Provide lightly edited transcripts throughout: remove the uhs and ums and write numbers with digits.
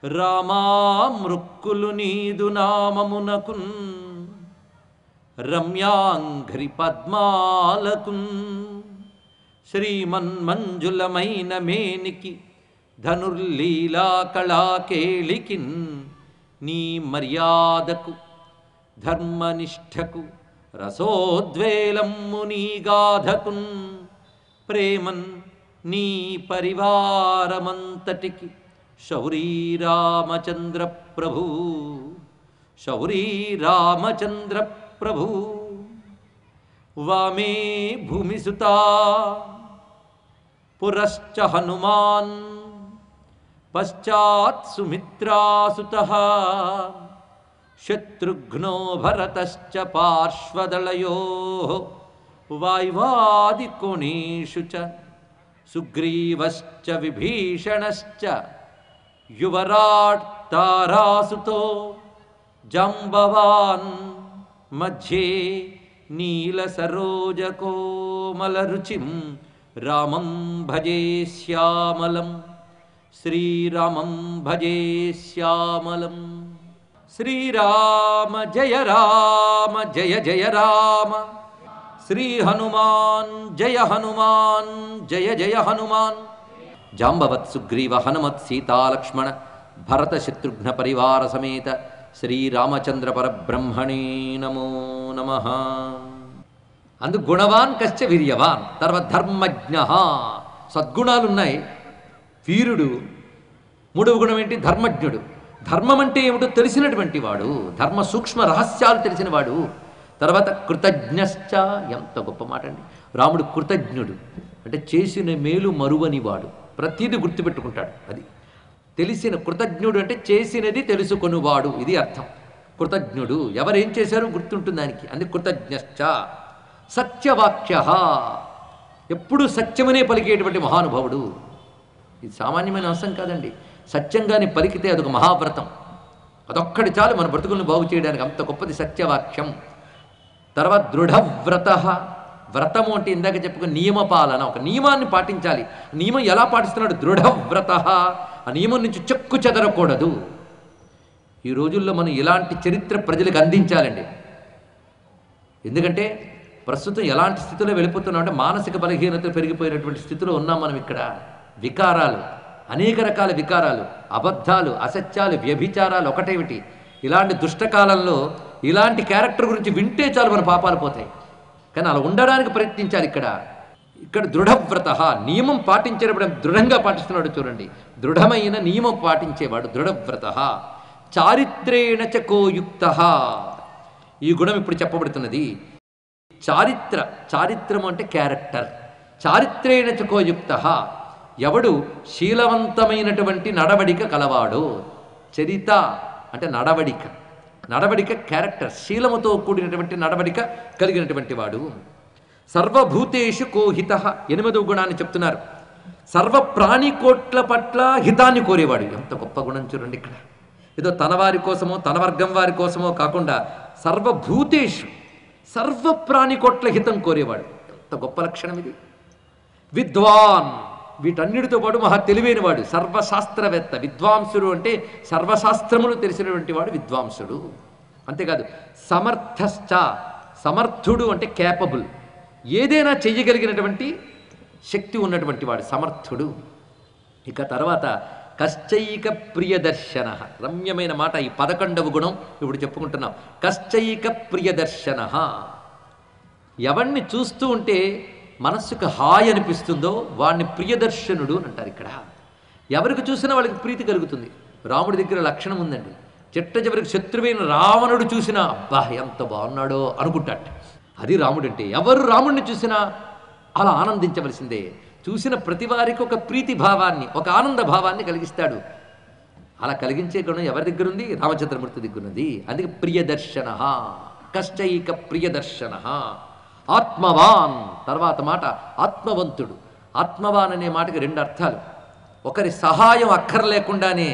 రామా మృక్కులు నీదు నామమునకున్ రమ్యాంఘ్రి పద్మాలకున్ శ్రీమన్మంజులమైన మేనికి ధనుర్లీలా కళాకేళికిన్ నీ మర్యాదకు ధర్మనిష్టకు రసోద్వేలమ్ము నీ గాధకున్ ప్రేమన్ నీ పరివారమంతటికి శౌరీ రామచంద్ర ప్రభు శౌరీ రామచంద్ర ప్రభు వామే భూమిసుతా పురశ్చ హనుమాన్ పశ్చాత్ సుమిత్రాసుతః శత్రుఘ్నో భరతశ్చ పార్శ్వదళయోః వాయువాదికోణేషు చ సుగ్రీవశ్చ విభీషణశ్చ యువరాట్ తారాసుతో జాంబవాన్ మధ్యే నీలసరోజకోమలరుచిం రామం భజే శ్యామలం శ్రీరామం భజే శ్యామలం. శ్రీరామ జయ జయ రామ శ్రీ హనుమాన్ జయ జయ హనుమాన్. జాంబవత్ సుగ్రీవ హనుమత్ సీతాలక్ష్మణ భరత శత్రుఘ్న పరివార సమేత శ్రీరామచంద్ర పరబ్రహ్మణే నమో నమః. అందుకు గుణవాన్ కశ్చ వీర్యవాన్, తర్వాత ధర్మజ్ఞ. సద్గుణాలున్నాయి, వీరుడు. మూడవ గుణం ఏంటి? ధర్మజ్ఞుడు. ధర్మం అంటే ఏమిటో తెలిసినటువంటి వాడు, ధర్మ సూక్ష్మ రహస్యాలు తెలిసినవాడు. తర్వాత కృతజ్ఞశ్చ, ఎంత గొప్ప మాట అండి. రాముడు కృతజ్ఞుడు అంటే చేసిన మేలు మరువని వాడు, ప్రతీది గుర్తుపెట్టుకుంటాడు. అది తెలిసిన కృతజ్ఞుడు అంటే చేసినది తెలుసుకొనివాడు, ఇది అర్థం. కృతజ్ఞుడు ఎవరేం చేశారో గుర్తుంటుంది దానికి, అందుకే కృతజ్ఞశ్చ. సత్యవాక్య, ఎప్పుడు సత్యమనే పలికేటువంటి మహానుభావుడు. ఇది సామాన్యమైన అంశం కాదండి. సత్యంగాని పలికితే అదొక మహావ్రతం, అదొక్కడి చాలు మన బ్రతుకులను బాగు చేయడానికి, అంత గొప్పది సత్యవాక్యం. తర్వాత దృఢవ్రత. వ్రతము అంటే ఇందాక చెప్పుకుని నియమపాలన, ఒక నియమాన్ని పాటించాలి. నియమం ఎలా పాటిస్తున్నాడు? దృఢవ్రత. ఆ నియమం నుంచి చెక్కు చెదరకూడదు. ఈ రోజుల్లో మనం ఇలాంటి చరిత్ర ప్రజలకు అందించాలండి. ఎందుకంటే ప్రస్తుతం ఎలాంటి స్థితిలో వెళ్ళిపోతున్నాం అంటే మానసిక బలహీనతలు పెరిగిపోయినటువంటి స్థితిలో ఉన్నాం మనం. ఇక్కడ వికారాలు, అనేక రకాల వికారాలు, అబద్ధాలు, అసత్యాలు, వ్యభిచారాలు ఒకటేమిటి. ఇలాంటి దుష్టకాలంలో ఇలాంటి క్యారెక్టర్ గురించి వింటే చాలు మన పాపాలు పోతాయి. కానీ అలా ఉండడానికి ప్రయత్నించాలి. ఇక్కడ దృఢవ్రత, నియమం పాటించేటప్పుడు దృఢంగా పాటిస్తున్నాడు చూడండి. దృఢమైన నియమం పాటించేవాడు దృఢవ్రత. చారిత్రేణ చకోయుక్త, ఈ గుణం ఇప్పుడు చెప్పబడుతున్నది. చారిత్రము అంటే క్యారెక్టర్. చారిత్రేణ చకోయుక్త, ఎవడు శీలవంతమైనటువంటి నడవడిక కలవాడు. చరిత అంటే నడవడిక క్యారెక్టర్, శీలముతో కూడినటువంటి నడవడిక కలిగినటువంటి వాడు. సర్వభూతేషు కోహిత, 8వ గుణాన్ని చెప్తున్నారు. సర్వ ప్రాణికోట్ల పట్ల హితాన్ని కోరేవాడు. ఎంత గొప్ప గుణం చూడండి. ఇక్కడ ఏదో తన వారి కోసమో తన వర్గం వారి కోసమో కాకుండా సర్వభూతేషు, సర్వ ప్రాణికోట్ల హితం కోరేవాడు. ఎంత గొప్ప లక్షణం ఇది. విద్వాన్, వీటన్నిటితో పాటు మహా తెలివైనవాడు, సర్వశాస్త్రవేత్త. విద్వాంసుడు అంటే సర్వశాస్త్రములు తెలిసినటువంటి వాడు విద్వాంసుడు. అంతేకాదు సమర్థశ్చ, సమర్థుడు అంటే కేపబుల్, ఏదైనా చెయ్యగలిగినటువంటి శక్తి ఉన్నటువంటి వాడు సమర్థుడు. ఇక తర్వాత కశ్చైక ప్రియదర్శన, రమ్యమైన మాట. ఈ 11వ గుణం ఇప్పుడు చెప్పుకుంటున్నాం. కశ్చైక ప్రియదర్శన, ఎవరిని చూస్తూ ఉంటే మనస్సుకు హాయి అనిపిస్తుందో వాడిని ప్రియదర్శనుడు అని అంటారు. ఇక్కడ ఎవరికి చూసినా వాళ్ళకి ప్రీతి కలుగుతుంది. రాముడి దగ్గర లక్షణం ఉందండి. చిట్ట చివరికి శత్రువైన రావణుడు చూసినా అబ్బా ఎంత బాగున్నాడో అనుకుంటాట. అది రాముడు అంటే. ఎవరు రాముడిని చూసినా అలా ఆనందించవలసిందే. చూసిన ప్రతి వారికి ఒక ప్రీతి భావాన్ని, ఒక ఆనంద భావాన్ని కలిగిస్తాడు. అలా కలిగించే గుణం ఎవరి దగ్గర ఉంది? రామచంద్రమూర్తి దగ్గర ఉంది. అందుకే ప్రియదర్శన, కశ్చైక ప్రియదర్శన. ఆత్మవాన్, తర్వాత మాట ఆత్మవంతుడు. ఆత్మవాన్ అనే మాటకి 2 అర్థాలు. ఒకరి సహాయం అక్కర్లేకుండానే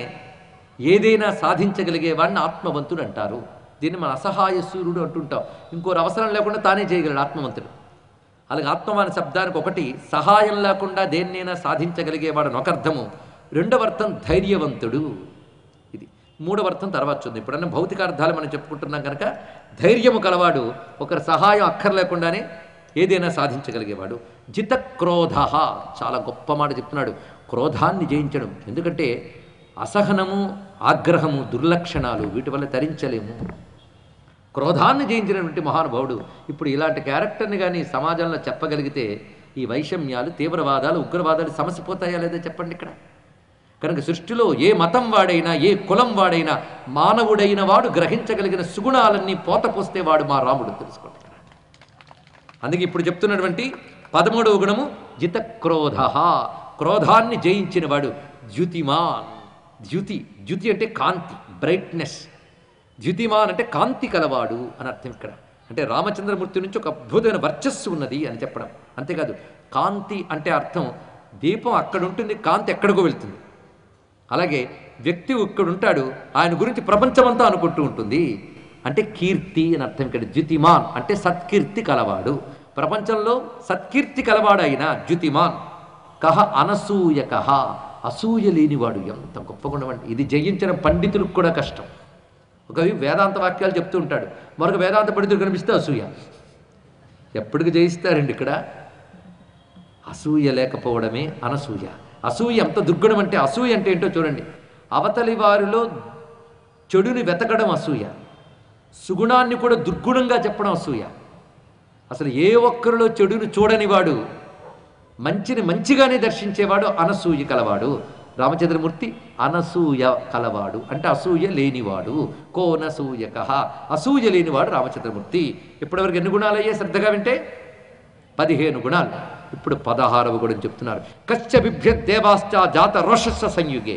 ఏదైనా సాధించగలిగేవాడిని ఆత్మవంతుడు అంటారు. దీన్ని మన అసహాయ సూర్యుడు అంటుంటాం. ఇంకోరు అవసరం లేకుండా తానే చేయగలడు ఆత్మవంతుడు. అలాగే ఆత్మవాని శబ్దానికి ఒకటి సహాయం లేకుండా దేన్నైనా సాధించగలిగేవాడు ఒక అర్థము. రెండవ అర్థం ధైర్యవంతుడు. మూడవ అర్థం తర్వాత చూద్దాం. ఇప్పుడన్నా భౌతిక అర్థాలు మనం చెప్పుకుంటున్నాం కనుక ధైర్యము కలవాడు, ఒకరి సహాయం అక్కర్లేకుండానే ఏదైనా సాధించగలిగేవాడు. జితక్రోధ, చాలా గొప్ప మాట చెప్తున్నాడు, క్రోధాన్ని జయించడం. ఎందుకంటే అసహనము, ఆగ్రహము దుర్లక్షణాలు, వీటి వల్ల తరించలేము. క్రోధాన్ని జయించినటువంటి మహానుభావుడు. ఇప్పుడు ఇలాంటి క్యారెక్టర్ని కానీ సమాజంలో చెప్పగలిగితే ఈ వైషమ్యాలు, తీవ్రవాదాలు, ఉగ్రవాదాలు సమసిపోతాయా లేదా చెప్పండి ఇక్కడ. కనుక సృష్టిలో ఏ మతం వాడైనా, ఏ కులం వాడైనా, మానవుడైన వాడు గ్రహించగలిగిన సుగుణాలన్నీ పోతే వాడు మా రాముడు, తెలుసుకోండి. అందుకే ఇప్పుడు చెప్తున్నటువంటి 13వ గుణము జితక్రోధ, క్రోధాన్ని జయించిన వాడు. ద్యుతిమాన్, ద్యుతి అంటే కాంతి, బ్రైట్నెస్. ద్యుతిమాన్ అంటే కాంతి కలవాడు అని అర్థం ఇక్కడ. అంటే రామచంద్రమూర్తి నుంచి ఒక అద్భుతమైన వర్చస్సు ఉన్నది అని చెప్పడం. అంతేకాదు, కాంతి అంటే అర్థం దీపం అక్కడ ఉంటుంది, కాంతి ఎక్కడికో వెళ్తుంది. అలాగే వ్యక్తి ఇక్కడ ఉంటాడు, ఆయన గురించి ప్రపంచమంతా అనుకుంటూ ఉంటుంది. అంటే కీర్తి అని అర్థం ఇక్కడ. ద్యుతిమాన్ అంటే సత్కీర్తి కలవాడు, ప్రపంచంలో సత్కీర్తి కలవాడు అయిన ద్యుతిమాన్. కహ అనసూయక, అసూయ లేనివాడు. ఎంత గొప్ప గుణం అండి ఇది. జయించిన పండితులకు కూడా కష్టం. ఒక వేదాంత వాక్యాలు చెప్తూ ఉంటాడు, మరొక వేదాంత పండితుడు కనిపిస్తే అసూయ. ఎప్పటికి జయిస్తారండి ఇక్కడ? అసూయ లేకపోవడమే అనసూయ. అసూయ ఎంత దుర్గుణం అంటే, అసూయ అంటే ఏంటో చూడండి. అవతలి వారిలో చెడుని వెతకడం అసూయ, సుగుణాన్ని కూడా దుర్గుణంగా చెప్పడం అసూయ. అసలు ఏ ఒక్కరిలో చెడుని చూడనివాడు, మంచిని మంచిగానే దర్శించేవాడు అనసూయ కలవాడు. రామచంద్రమూర్తి అనసూయ కలవాడు అంటే అసూయ లేనివాడు. కోనసూయక, అసూయ లేనివాడు రామచంద్రమూర్తి. ఇప్పటివరకు ఎన్ని గుణాలు అయ్యే శ్రద్ధగా వింటే? 15 గుణాలు. ఇప్పుడు 16వ గుణం చెప్తున్నారు. కశ్చ బిభ్యత్ దేవాశ్చ జాత రోషస్వ సంయుగే.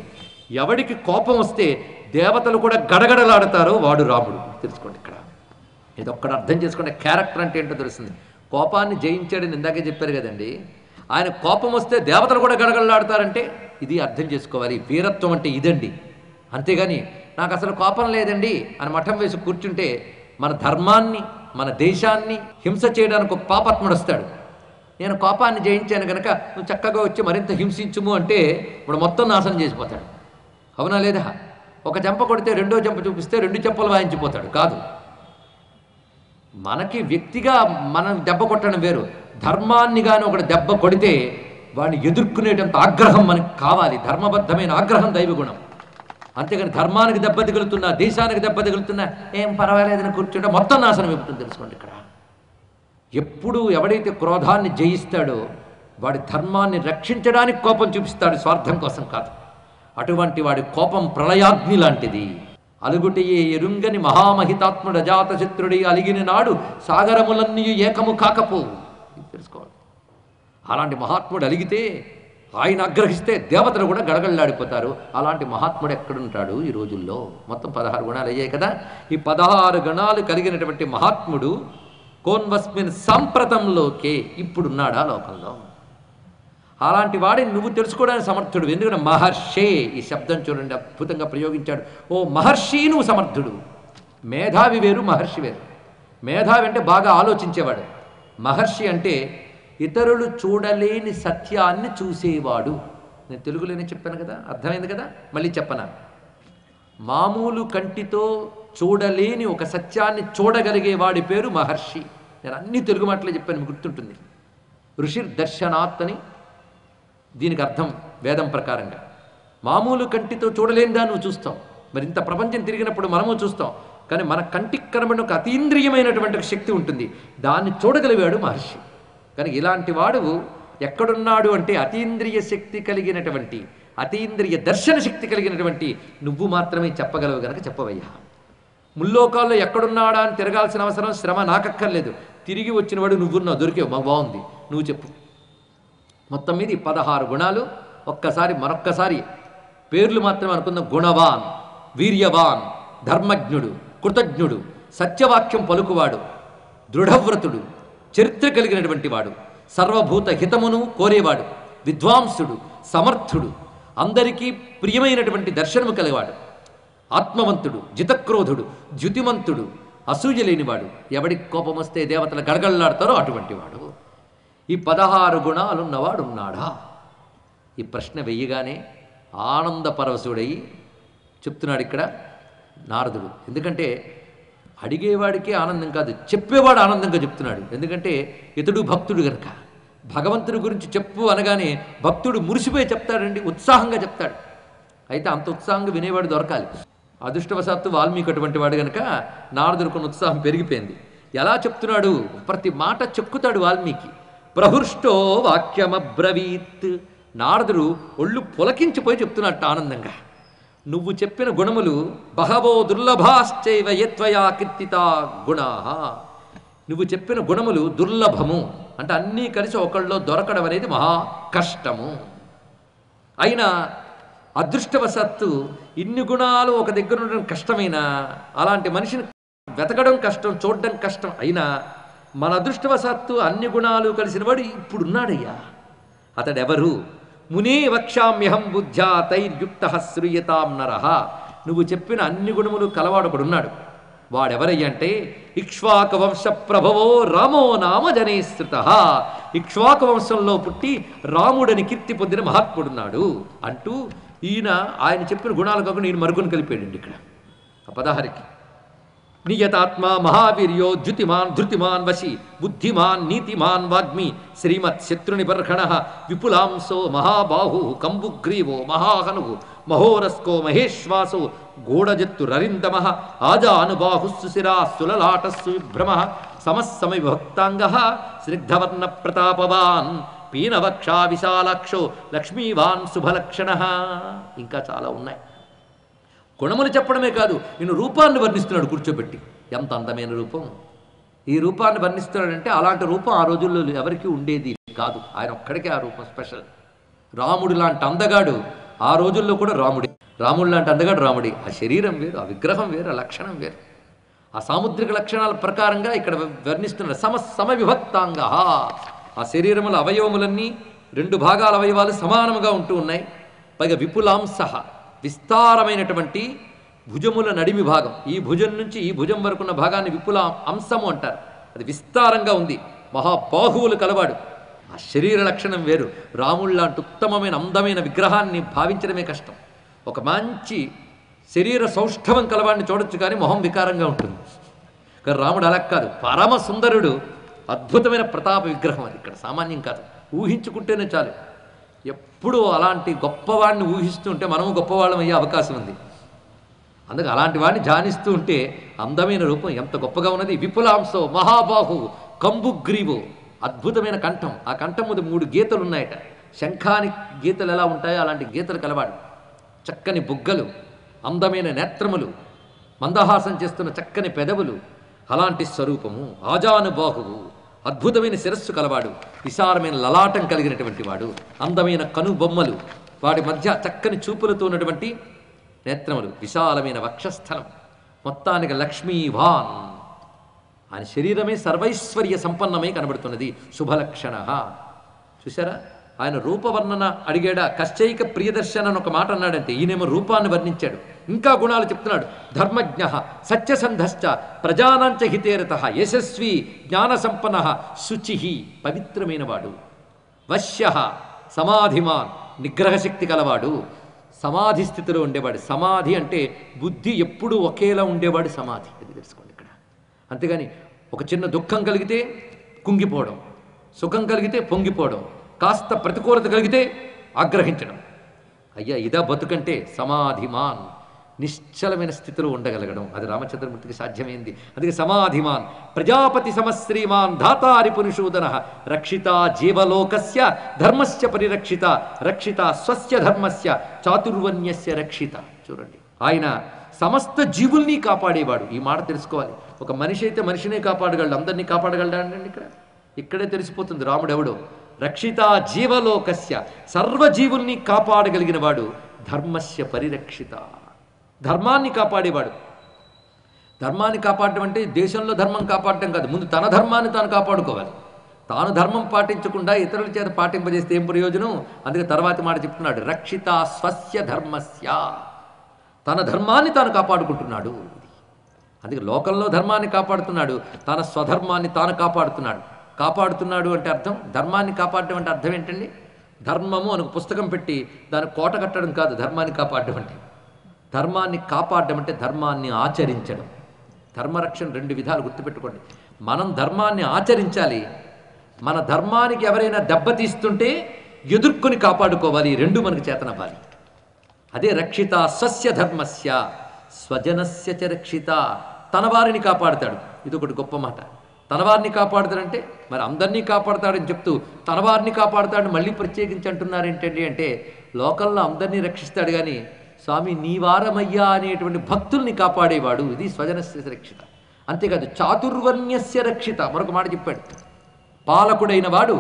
ఎవడికి కోపం వస్తే దేవతలు కూడా గడగడలాడతారో వాడు రాముడు, తెలుసుకోండి ఇక్కడ. ఇదొక్కడు అర్థం చేసుకోండి. క్యారెక్టర్ అంటే ఏంటో తెలుస్తుంది. కోపాన్ని జయించాడని ఇందాకే చెప్పారు కదండి. ఆయన కోపం వస్తే దేవతలు కూడా గడగడలాడతారంటే ఇది అర్థం చేసుకోవాలి. వీరత్వం అంటే ఇదండి. అంతేగాని నాకు అసలు కోపం లేదండి అని మఠం వేసి కూర్చుంటే మన ధర్మాన్ని, మన దేశాన్ని హింస చేయడానికి ఒక పాపాత్ముడు వస్తాడు. నేను కోపాన్ని జయించాను కనుక నువ్వు చక్కగా వచ్చి మరింత హింసించుము అంటే ఇప్పుడు మొత్తం నాశనం చేసిపోతాడు. అవునా లేదా? ఒక చెంప కొడితే రెండో చెంప చూపిస్తే 2 చెంపలు వాయించిపోతాడు. కాదు, మనకి వ్యక్తిగా మనం దెబ్బ కొట్టడం వేరు. ధర్మాన్ని కానీ ఒకటి దెబ్బ కొడితే వాడిని ఎదుర్కొనేటంత ఆగ్రహం మనకు కావాలి. ధర్మబద్ధమైన ఆగ్రహం దైవగుణం. అంతేగాని ధర్మానికి దెబ్బ తగులుతున్నా, దేశానికి దెబ్బ తగులుతున్నా ఏం పర్వాలేదని కూర్చుంటే మొత్తం నాశనం అయిపోతుంది, తెలుసుకోండి ఇక్కడ. ఎప్పుడు ఎవడైతే క్రోధాన్ని జయిస్తాడో వాడి ధర్మాన్ని రక్షించడానికి కోపం చూపిస్తాడు, స్వార్థం కోసం కాదు. అటువంటి వాడి కోపం ప్రళయాగ్ని లాంటిది. అలుగుటియే ఎరుంగని మహామహితాత్ముడు అజాతశత్రుడి అలిగిన నాడు సాగరములన్నీ ఏకము కాకపోవు, తెలుసుకోవాలి. అలాంటి మహాత్ముడు అలిగితే, ఆయన ఆగ్రహిస్తే దేవతలు కూడా గడగడలాడిపోతారు. అలాంటి మహాత్ముడు ఎక్కడుంటాడు ఈ రోజుల్లో? మొత్తం 16 గుణాలు అయ్యాయి కదా. ఈ 16 గుణాలు కలిగినటువంటి మహాత్ముడు కోన్వస్మిన్ సాంప్రతంలోకే ఇప్పుడున్నాడా లోకంలో? అలాంటి వాడిని నువ్వు తెలుసుకోవడానికి సమర్థుడు. ఎందుకంటే మహర్షే, ఈ శబ్దం చూడండి అద్భుతంగా ప్రయోగించాడు. ఓ మహర్షి, నువ్వు సమర్థుడు. మేధావి వేరు, మహర్షి వేరు. మేధావి అంటే బాగా ఆలోచించేవాడు. మహర్షి అంటే ఇతరులు చూడలేని సత్యాన్ని చూసేవాడు. నేను తెలుగులోనే చెప్పాను కదా, అర్థమైంది కదా, మళ్ళీ చెప్పనా? మామూలు కంటితో చూడలేని ఒక సత్యాన్ని చూడగలిగే వాడి పేరు మహర్షి. నేను అన్ని తెలుగు మాటలే చెప్పాను, మీకు గుర్తుంటుంది. ఋషిర్ దర్శనాత్ అని దీనికి అర్థం వేదం ప్రకారంగా. మామూలు కంటితో చూడలేనిదా నువ్వు చూస్తాం. మరి ఇంత ప్రపంచం తిరిగినప్పుడు మనము చూస్తాం. కానీ మన కంటికి కనబడిన ఒక అతీంద్రియమైనటువంటి శక్తి ఉంటుంది, దాన్ని చూడగలిగాడు మహర్షి. కానీ ఇలాంటి వాడు ఎక్కడున్నాడు అంటే అతీంద్రియ శక్తి కలిగినటువంటి, అతీంద్రియ దర్శన శక్తి కలిగినటువంటి నువ్వు మాత్రమే చెప్పగలవు గనక చెప్పవయ్యా. ముల్లోకాల్లో ఎక్కడున్నాడా అని తిరగాల్సిన అవసరం, శ్రమ నాకక్కర్లేదు. తిరిగి వచ్చినవాడు నువ్వున్నావు, దొరికావు, మాకు బాగుంది, నువ్వు చెప్పు. మొత్తం మీద 16 గుణాలు. మరొక్కసారి పేర్లు మాత్రమే అనుకుందాం. గుణవాన్, వీర్యవాన్, ధర్మజ్ఞుడు, కృతజ్ఞుడు, సత్యవాక్యం పలుకువాడు, దృఢవ్రతుడు, చరిత్ర కలిగినటువంటి వాడు, సర్వభూత హితమును కోరేవాడు, విద్వాంసుడు, సమర్థుడు, అందరికీ ప్రియమైనటువంటి దర్శనము కలివాడు, ఆత్మవంతుడు, జితక్రోధుడు, ద్యుతిమంతుడు, అసూయ లేనివాడు, ఎవడికి కోపం వస్తే దేవతలు గడగడలాడతారో అటువంటి వాడు. ఈ 16 గుణాలున్నవాడు ఉన్నాడా? ఈ ప్రశ్న వెయ్యగానే ఆనందపరవశుడై చెప్తున్నాడు ఇక్కడ. నారదుడు. ఎందుకంటే అడిగేవాడికే ఆనందం కాదు, చెప్పేవాడు ఆనందంగా చెప్తున్నాడు. ఎందుకంటే ఇతడు భక్తుడు గనక. భగవంతుడి గురించి చెప్పు అనగానే భక్తుడు మురిసిపోయి చెప్తాడండి, ఉత్సాహంగా చెప్తాడు. అయితే అంత ఉత్సాహంగా వినేవాడు దొరకాలి. అదృష్టవశాత్తు వాల్మీకి అటువంటి వాడు గనక నారదుడు కొన్ని ఉత్సాహం పెరిగిపోయింది. ఎలా చెప్తున్నాడు? ప్రతి మాట చెక్కుతాడు వాల్మీకి. ప్రహృష్టో వాక్యమబ్రవీత్. నారదుడు ఒళ్ళు పులకించిపోయి చెప్తున్నట్టు ఆనందంగా. నువ్వు చెప్పిన గుణములు బహవో దుర్లభాశ్చైవ యత్వయా కీర్తితా గుణాః. నువ్వు చెప్పిన గుణములు దుర్లభము, అంటే అన్నీ కలిసి ఒకళ్ళలో దొరకడం అనేది మహా కష్టము. అయినా అదృష్టవశాత్తు ఇన్ని గుణాలు ఒక దగ్గర ఉండడం కష్టమైనా, అలాంటి మనిషిని వెతకడం కష్టం, చూడడం కష్టం అయినా మన అదృష్టవశాత్తు అన్ని గుణాలు కలిసిన వాడు ఇప్పుడున్నాడయ్యా. అతడెవరు? మునే వక్ష్యామ్యహం బుద్ధ్యా తైర్యుక్త శ్రూయతాం నరః. నువ్వు చెప్పిన అన్ని గుణములు కలవాడొకడున్నాడు. వాడెవరయ్య అంటే ఇక్ష్వాక వంశ ప్రభవో రామో నామ జనేశ్రుతః. ఇక్ష్వాక వంశంలో పుట్టి రాముడని కీర్తి పొందిన మహాత్ముడున్నాడు అంటూ ఆయన చెప్పిన గుణాలు కాకుండా ఈయన మరుగును కలిపాడండి ఇక్కడ ఆ 16కి. నియతాత్మా మహావీర్యో ద్యుతిమాన్ ధృతిమాన్ వశి బుద్ధిమాన్ నీతిమాన్ వాగ్మి శ్రీమత్ శత్రునిబర్హణ విపులాంసో మహాబాహు కంబుగ్రీవో మహాహను మహోరస్కో మహేశ్వాసో గూఢజత్తురరిందమ ఆజానుబాహుస్సుశిరా సులలాటస్సు విభ్రమ సమస్సమవిభక్తాంగ స్నిగ్ధవర్ణ ప్రతాపవాన్ పీనవక్షా విశాలాక్షో లక్ష్మీవాన్ శుభలక్షణ. ఇంకా చాలా ఉన్నాయి. గుణములు చెప్పడమే కాదు, నేను రూపాన్ని వర్ణిస్తున్నాడు కూర్చోబెట్టి. ఎంత అందమైన రూపం! ఈ రూపాన్ని వర్ణిస్తున్నాడంటే అలాంటి రూపం ఆ రోజుల్లో ఎవరికి ఉండేది కాదు. ఆయన ఒక్కడికే ఆ రూపం స్పెషల్. రాముడు లాంటి అందగాడు ఆ రోజుల్లో కూడా రాముడే. రాముడు లాంటి అందగాడు రాముడే. ఆ శరీరం వేరు, ఆ విగ్రహం వేరు, ఆ లక్షణం వేరు. ఆ సాముద్రిక లక్షణాల ప్రకారంగా ఇక్కడ వర్ణిస్తున్నాడు. సమవిభక్తాంగ. ఆ శరీరముల అవయవములన్నీ 2 భాగాల అవయవాలు సమానముగా ఉంటూ ఉన్నాయి. పైగా విపులాంస, విస్తారమైనటువంటి భుజముల నడిమి భాగం, ఈ భుజం నుంచి ఈ భుజం వరకున్న భాగాన్ని విపుల అంశము అంటారు. అది విస్తారంగా ఉంది. మహాబాహువులు కలవాడు. ఆ శరీర లక్షణం వేరు. రాముడు లాంటి ఉత్తమమైన అందమైన విగ్రహాన్ని భావించడమే కష్టం. ఒక మంచి శరీర సౌష్ఠవం కలవాడిని చూడొచ్చు, కానీ మొహం వికారంగా ఉంటుంది. కానీ రాముడు అలా కాదు, పరమ సుందరుడు, అద్భుతమైన ప్రతాప విగ్రహం. అది ఇక్కడ సామాన్యం కాదు, ఊహించుకుంటేనే చాలు. ఎప్పుడూ అలాంటి గొప్పవాడిని ఊహిస్తూ ఉంటే మనము గొప్పవాళ్ళం అయ్యే అవకాశం ఉంది. అందుకే అలాంటి వాడిని ధ్యానిస్తూ ఉంటే అందమైన రూపం ఎంత గొప్పగా ఉన్నది. విపులాంశో మహాబాహు కంబుగ్రీవో, అద్భుతమైన కంఠం. ఆ కంఠం ముందు 3 గీతలు ఉన్నాయట. శంఖాని గీతలు ఎలా ఉంటాయో అలాంటి గీతలు కలవాడు. చక్కని బుగ్గలు, అందమైన నేత్రములు, మందహాసం చేస్తున్న చక్కని పెదవులు, అలాంటి స్వరూపము. ఆజానుబాహువు, అద్భుతమైన శిరస్సు కలవాడు, విశాలమైన లలాటం కలిగినటువంటి వాడు, అందమైన కనుబొమ్మలు, వాడి మధ్య చక్కని చూపులతో ఉన్నటువంటి నేత్రములు, విశాలమైన వక్షస్థలం, మొత్తానికి లక్ష్మీవాన్. ఆయన శరీరమే సర్వైశ్వర్య సంపన్నమై కనబడుతున్నది. శుభలక్షణ. చూసారా, ఆయన రూపవర్ణన అడిగాడా? కశ్చైక ప్రియదర్శన అని ఒక మాట అన్నాడంటే ఈయనేమో రూపాన్ని వర్ణించాడు. ఇంకా గుణాలు చెప్తున్నాడు. ధర్మజ్ఞ, సత్యసంధశ్చ, ప్రజానాంచ హితేరత, యశస్వి, జ్ఞాన సంపన్న, శుచి, పవిత్రమైన వాడు, వశ్య, సమాధిమాన్, నిగ్రహశక్తి కలవాడు, సమాధి స్థితిలో ఉండేవాడు. సమాధి అంటే బుద్ధి ఎప్పుడూ ఒకేలా ఉండేవాడు సమాధి. అది తెలుసుకోండి ఇక్కడ. అంతేగాని ఒక చిన్న దుఃఖం కలిగితే కుంగిపోవడం, సుఖం కలిగితే పొంగిపోవడం, కాస్త ప్రతికూలత కలిగితే ఆగ్రహించడం. అయ్యా ఇదా బతుకంటే సమాధిమాన్, నిశ్చలమైన స్థితిలో ఉండగలగడం. అది రామచంద్రమూర్తికి సాధ్యమైంది. అందుకే సమాధిమాన్, ప్రజాపతి సమశ్రీమాన్, ధాతారి పురుషోదన, రక్షిత జీవలోకస్య ధర్మస్య పరిరక్షిత, రక్షిత స్వస్య ధర్మస్య చాతుర్వర్ణ్యస్య రక్షిత. చూడండి, ఆయన సమస్త జీవుల్ని కాపాడేవాడు. ఈ మాట తెలుసుకోవాలి. ఒక మనిషి అయితే మనిషినే కాపాడగలడు, అందరినీ కాపాడగలడండి. ఇక్కడే తెలిసిపోతుంది రాముడు ఎవడో. రక్షిత జీవలోకస్య, సర్వజీవుల్ని కాపాడగలిగిన వాడు. ధర్మస్య పరిరక్షిత, ధర్మాన్ని కాపాడేవాడు. ధర్మాన్ని కాపాడటం అంటే దేశంలో ధర్మం కాపాడటం కాదు, ముందు తన ధర్మాన్ని తాను కాపాడుకోవాలి. తాను ధర్మం పాటించకుండా ఇతరుల చేత పాటింపజేస్తే ఏం ప్రయోజనం? అందుకే తర్వాతి మాట చెప్తున్నాడు, రక్షిత స్వస్య ధర్మస్య, తన ధర్మాన్ని తాను కాపాడుకుంటున్నాడు. అందుకే లోకంలో ధర్మాన్ని కాపాడుతున్నాడు, తన స్వధర్మాన్ని తాను కాపాడుతున్నాడు. కాపాడుతున్నాడు అంటే అర్థం, ధర్మాన్ని కాపాడడం అంటే అర్థం ఏంటండి? ధర్మము అని పుస్తకం పెట్టి దాన్ని కోట కట్టడం కాదు ధర్మాన్ని కాపాడడం అంటే. ధర్మాన్ని కాపాడడం అంటే ధర్మాన్ని ఆచరించడం. ధర్మరక్షణ 2 విధాలు గుర్తుపెట్టుకోండి. మనం ధర్మాన్ని ఆచరించాలి, మన ధర్మానికి ఎవరైనా దెబ్బతీస్తుంటే ఎదుర్కొని కాపాడుకోవాలి. 2 మనకు చేతనవ్వాలి. అదే రక్షిత స్వస్య ధర్మస్య స్వజనస్య చ రక్షిత. తన వారిని కాపాడుతాడు. ఇది ఒకటి గొప్ప మాట. తన వారిని కాపాడుతాడంటే మరి అందరినీ కాపాడుతాడని చెప్తూ తన వారిని కాపాడుతాడని మళ్ళీ ప్రత్యేకించి అంటున్నారేంటండి అంటే, లోకంలో అందరినీ రక్షిస్తాడు కానీ స్వామి నీ వారమయ్యా అనేటువంటి భక్తుల్ని కాపాడేవాడు. ఇది స్వజనస్య రక్షిత. అంతేకాదు చాతుర్వర్ణ్యస్య రక్షిత. మరొక మాట చెప్పాడు. పాలకుడైన వాడు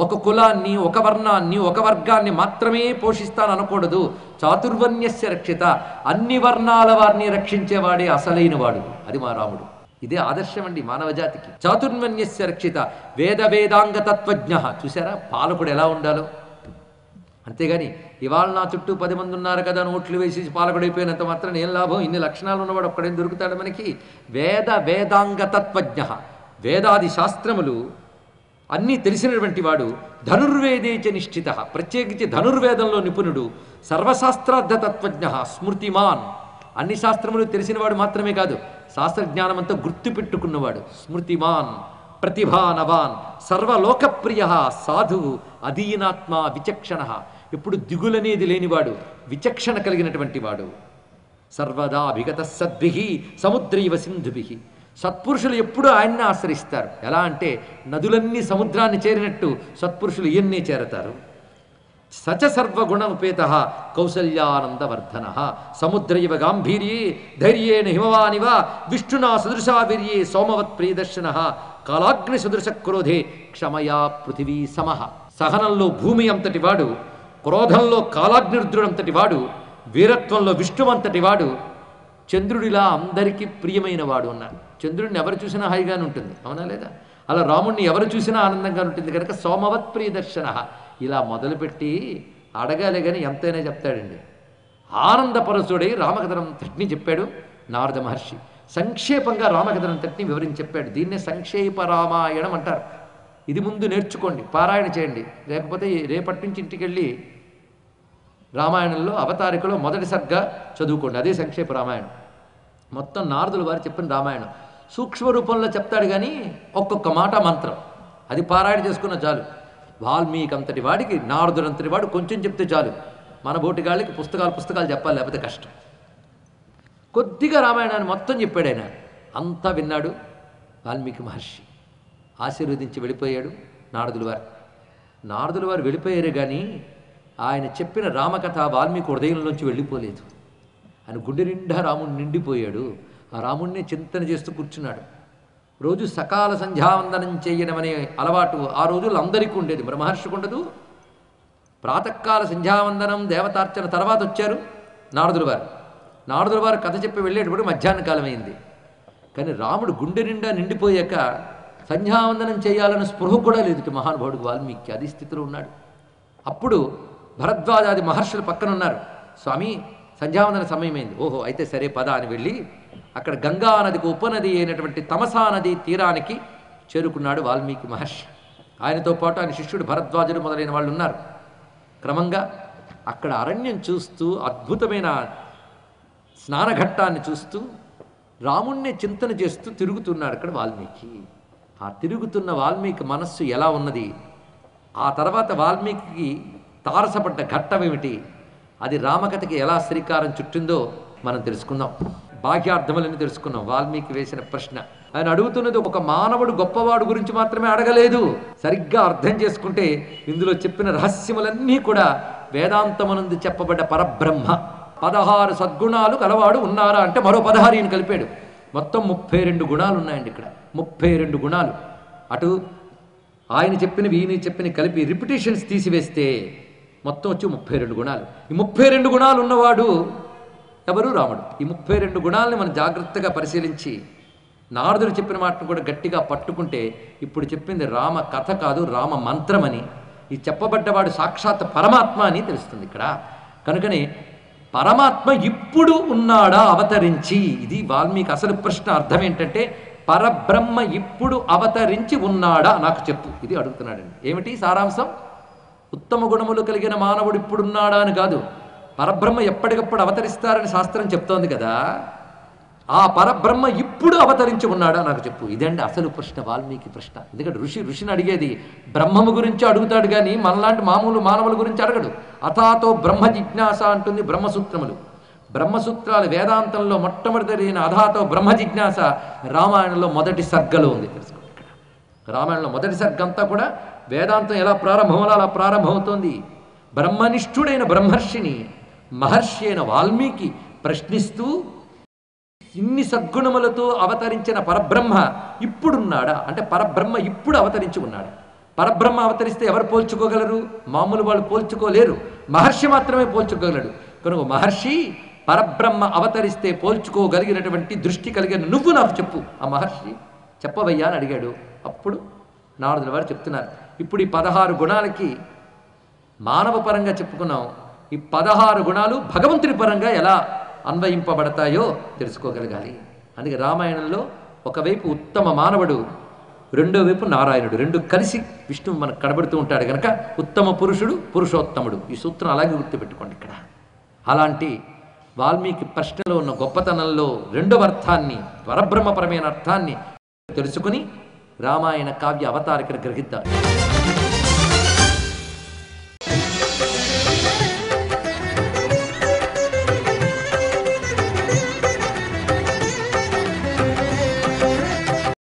ఒక కులాన్ని, ఒక వర్ణాన్ని, ఒక వర్గాన్ని మాత్రమే పోషిస్తాను అనకూడదు. చాతుర్వర్ణ్యస్య రక్షిత. అన్ని వర్ణాల వారిని రక్షించేవాడే అసలైన వాడు. అది మా రాముడు. ఇదే ఆదర్శం అండి మానవజాతికి. చాతుర్వర్ణ్యస్య రక్షిత వేద వేదాంగ తత్వజ్ఞ. చూసారా పాలకుడు ఎలా ఉండాలో. అంతేగాని ఇవాళ నా చుట్టూ 10 మంది ఉన్నారు కదా నోట్లు వేసి పాలకుడైపోయినంత మాత్రం ఏం లాభం? ఇన్ని లక్షణాలు ఉన్నవాడు ఒక్కడేం దొరుకుతాడు మనకి? వేద వేదాంగ తత్వజ్ఞ. వేదాది శాస్త్రములు అన్నీ తెలిసినటువంటి వాడు. ధనుర్వేదేచ నిష్ఠిత. ప్రత్యేకించి ధనుర్వేదంలో నిపుణుడు. సర్వశాస్త్రార్థ తత్వజ్ఞ స్మృతిమాన్. అన్ని శాస్త్రములు తెలిసినవాడు మాత్రమే కాదు, శాస్త్రజ్ఞానమంతా గుర్తుపెట్టుకున్నవాడు. స్మృతిమాన్ ప్రతిభానవాన్ సర్వలోకప్రియ సాధువు అధీనాత్మ విచక్షణ. ఎప్పుడు దిగులనేది లేనివాడు, విచక్షణ కలిగినటువంటి వాడు. సర్వదా అభిగత సద్భి సముద్రైవ సింధుభి. సత్పురుషులు ఎప్పుడూ ఆయన్ని ఆశ్రయిస్తారు. ఎలా అంటే నదులన్నీ సముద్రాన్ని చేరినట్టు సత్పురుషులు ఈయన్నే చేరతారు. సచ సర్వగుణోపేత కౌసల్యానందవర్ధన. సముద్రైవ గాంభీర్యే ధైర్యేణ హిమవానివ విష్ణునా సదృశావీర్యే సోమవత్ ప్రియదర్శన. కాలాగ్ని సదృశ క్రోధే క్షమయా పృథివీ సమః. సహనంలో భూమి అంతటి వాడు, క్రోధంలో కాలాగ్నిరుద్రుడంతటి వాడు, వీరత్వంలో విష్ణువంతటి వాడు, చంద్రుడిలా అందరికీ ప్రియమైన వాడు అన్నారు. చంద్రుడిని ఎవరు చూసినా హాయిగానే ఉంటుంది, అవునా లేదా? అలా రాముడిని ఎవరు చూసినా ఆనందంగా ఉంటుంది కనుక సోమవత్ ప్రియదర్శన. ఇలా మొదలుపెట్టి అడగాలి కానీ ఎంతైనా చెప్తాడండి. ఆనందపరచుడై రామకథనంతటిని చెప్పాడు నారద మహర్షి. సంక్షేపంగా రామకథనంతటిని వివరించి చెప్పాడు. దీన్నే సంక్షేప రామాయణం అంటారు. ఇది ముందు నేర్చుకోండి, పారాయణ చేయండి. లేకపోతే రేపటి నుంచి ఇంటికి వెళ్ళి రామాయణంలో అవతారికలో మొదటి సర్గ చదువుకోండి. అదే సంక్షేప రామాయణం. మొత్తం నారదుల వారు చెప్పిన రామాయణం సూక్ష్మ రూపంలో చెప్తాడు కానీ ఒక్కొక్క మాట మంత్రం. అది పారాయణ చేసుకున్న చాలు. వాల్మీకి అంతటి వాడికి, నారదుడంతటి వాడు కొంచెం చెప్తే చాలు. మన బోటిగాళ్ళకి పుస్తకాలు చెప్పాలి, లేకపోతే కష్టం. కొద్దిగా రామాయణాన్ని మొత్తం చెప్పాడు ఆయన. అంతా విన్నాడు వాల్మీకి మహర్షి. ఆశీర్వదించి వెళ్ళిపోయాడు నారదుల వారు వెళ్ళిపోయారు కానీ ఆయన చెప్పిన రామకథ వాల్మీకి హృదయంలోంచి వెళ్ళిపోలేదు. ఆయన గుండె నిండా రాముడు నిండిపోయాడు. ఆ రాముడిని చింతన చేస్తూ కూర్చున్నాడు. రోజు సకాల సంధ్యావందనం చేయడం అనే అలవాటు ఆ రోజుల్లో అందరికీ ఉండేది, మరి మహర్షికి ఉండదు. ప్రాతకాల సంధ్యావందనం దేవతార్చన తర్వాత వచ్చారు నారదుల వారు కథ చెప్పి వెళ్ళేటప్పుడు మధ్యాహ్న కాలం అయింది. కానీ రాముడు గుండె నిండా నిండిపోయాక సంధ్యావందనం చేయాలన్న స్పృహ కూడా లేదు మహానుభావుడికి వాల్మీకి. అది స్థితిలో ఉన్నాడు. అప్పుడు భరద్వాజాది మహర్షులు పక్కన ఉన్నారు. స్వామి సంధ్యావందన సమయమైంది. ఓహో అయితే సరే పద అని వెళ్ళి అక్కడ గంగా నదికి ఉపనది అయినటువంటి తమసా నది తీరానికి చేరుకున్నాడు వాల్మీకి మహర్షి. ఆయనతో పాటు ఆయన శిష్యుడు భరద్వాజుడు మొదలైన వాళ్ళు ఉన్నారు. క్రమంగా అక్కడ అరణ్యం చూస్తూ అద్భుతమైన స్నానఘట్టాన్ని చూస్తూ రాముణ్ణి చింతన చేస్తూ తిరుగుతున్నాడు అక్కడ వాల్మీకి. ఆ తిరుగుతున్న వాల్మీకి మనస్సు ఎలా ఉన్నది, ఆ తర్వాత వాల్మీకి తారసపడ్డ ఘట్టం ఏమిటి, అది రామకథకి ఎలా శ్రీకారం చుట్టిందో మనం తెలుసుకుందాం. బాహ్యార్థములని తెలుసుకున్నాం. వాల్మీకి వేసిన ప్రశ్న ఆయన అడుగుతున్నది ఒక మానవుడు గొప్పవాడు గురించి మాత్రమే అడగలేదు. సరిగ్గా అర్థం చేసుకుంటే ఇందులో చెప్పిన రహస్యములన్నీ కూడా వేదాంతమునందు చెప్పబడ్డ పరబ్రహ్మ. 16 సద్గుణాలు కలవాడు ఉన్నారా అంటే మరో 16 కలిపాడు. మొత్తం 32 గుణాలు ఉన్నాయండి ఇక్కడ. 32 గుణాలు. అటు ఆయన చెప్పినవి ఈయన చెప్పిన కలిపి రిపిటేషన్స్ తీసివేస్తే మొత్తం వచ్చి 32 గుణాలు. ఈ 32 గుణాలు ఉన్నవాడు ఎవరు? రాముడు. ఈ 32 గుణాలని మనం జాగ్రత్తగా పరిశీలించి నారదుడు చెప్పిన మాటను కూడా గట్టిగా పట్టుకుంటే ఇప్పుడు చెప్పింది రామ కథ కాదు, రామ మంత్రమని, ఈ చెప్పబడ్డవాడు సాక్షాత్ పరమాత్మ అని తెలుస్తుంది ఇక్కడ. కనుకనే పరమాత్మ ఇప్పుడు ఉన్నాడా అవతరించి? ఇది వాల్మీకి అసలు ప్రశ్న. అర్థం ఏంటంటే పరబ్రహ్మ ఇప్పుడు అవతరించి ఉన్నాడా నాకు చెప్పు, ఇది అడుగుతున్నాడండి. ఏమిటి సారాంశం? ఉత్తమ గుణములు కలిగిన మానవుడు ఇప్పుడున్నాడా అని కాదు, పరబ్రహ్మ ఎప్పటికప్పుడు అవతరిస్తారని శాస్త్రం చెప్తోంది కదా, ఆ పరబ్రహ్మ ఇప్పుడు అవతరించి ఉన్నాడా నాకు చెప్పు. ఇదండి అసలు ప్రశ్న, వాల్మీకి ప్రశ్న. ఎందుకంటే ఋషిని అడిగేది బ్రహ్మము గురించి అడుగుతాడు కానీ మనలాంటి మామూలు మానవుల గురించి అడగడు. అథాతో బ్రహ్మ జిజ్ఞాస అంటుంది బ్రహ్మసూత్రములు. బ్రహ్మసూత్రాలు వేదాంతంలో మొట్టమొదటి అథాతో బ్రహ్మ జిజ్ఞాస రామాయణంలో మొదటి సర్గలో ఉంది. తెలుసుకోండి, ఇక్కడ రామాయణంలో మొదటి సర్గ అంతా కూడా వేదాంతం ఎలా ప్రారంభమో అలా ప్రారంభమవుతోంది. బ్రహ్మనిష్ఠుడైన బ్రహ్మర్షిని మహర్షి అయిన వాల్మీకి ప్రశ్నిస్తూ, ఇన్ని సద్గుణములతో అవతరించిన పరబ్రహ్మ ఇప్పుడున్నాడా అంటే పరబ్రహ్మ ఇప్పుడు అవతరించి ఉన్నాడా? పరబ్రహ్మ అవతరిస్తే ఎవరు పోల్చుకోగలరు? మామూలు వాళ్ళు పోల్చుకోలేరు, మహర్షి మాత్రమే పోల్చుకోగలడు. కనుక మహర్షి పరబ్రహ్మ అవతరిస్తే పోల్చుకోగలిగినటువంటి దృష్టి కలిగిన నువ్వు నాకు చెప్పు, ఆ మహర్షి చెప్పవయ్యా అని అడిగాడు. అప్పుడు నారదుల వారు చెప్తున్నారు, ఇప్పుడు ఈ 16 గుణాలకి మానవ పరంగా చెప్పుకున్నాం, ఈ 16 గుణాలు భగవంతుని పరంగా ఎలా అన్వయింపబడతాయో తెలుసుకోగలగాలి. అందుకే రామాయణంలో ఒకవైపు ఉత్తమ మానవుడు, రెండో వైపు నారాయణుడు, రెండు కలిసి విష్ణువు మనకు కనబడుతూ ఉంటాడు కనుక ఉత్తమ పురుషుడు, పురుషోత్తముడు. ఈ సూత్రం అలాగే గుర్తుపెట్టుకోండి. ఇక్కడ అలాంటి వాల్మీకి ప్రశ్నలో ఉన్న గొప్పతనంలో రెండవ అర్థాన్ని, పరబ్రహ్మపరమైన అర్థాన్ని తెలుసుకుని రామాయణ కావ్య అవతారికను గ్రహిద్దాం.